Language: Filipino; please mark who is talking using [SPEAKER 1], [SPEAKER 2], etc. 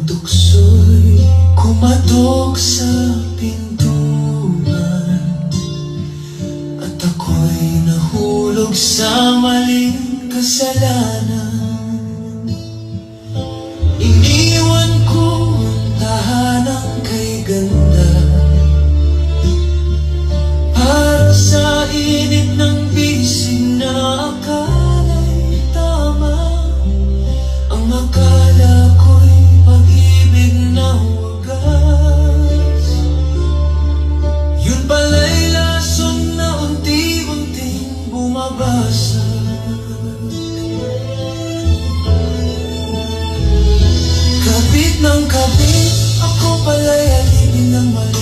[SPEAKER 1] tukso'y kumatok sa pintuan, at ako'y nahulog sa maling kasalanan. Iniwan ko ang tahanang kay ganda para sa init ng bisig na akala'y tama. Ang akala ko'y pag-ibig na wagas, yun pala'y lason na unti-unting bumabasag. Kabit ng kabit, ako pala'y alipin ng mali.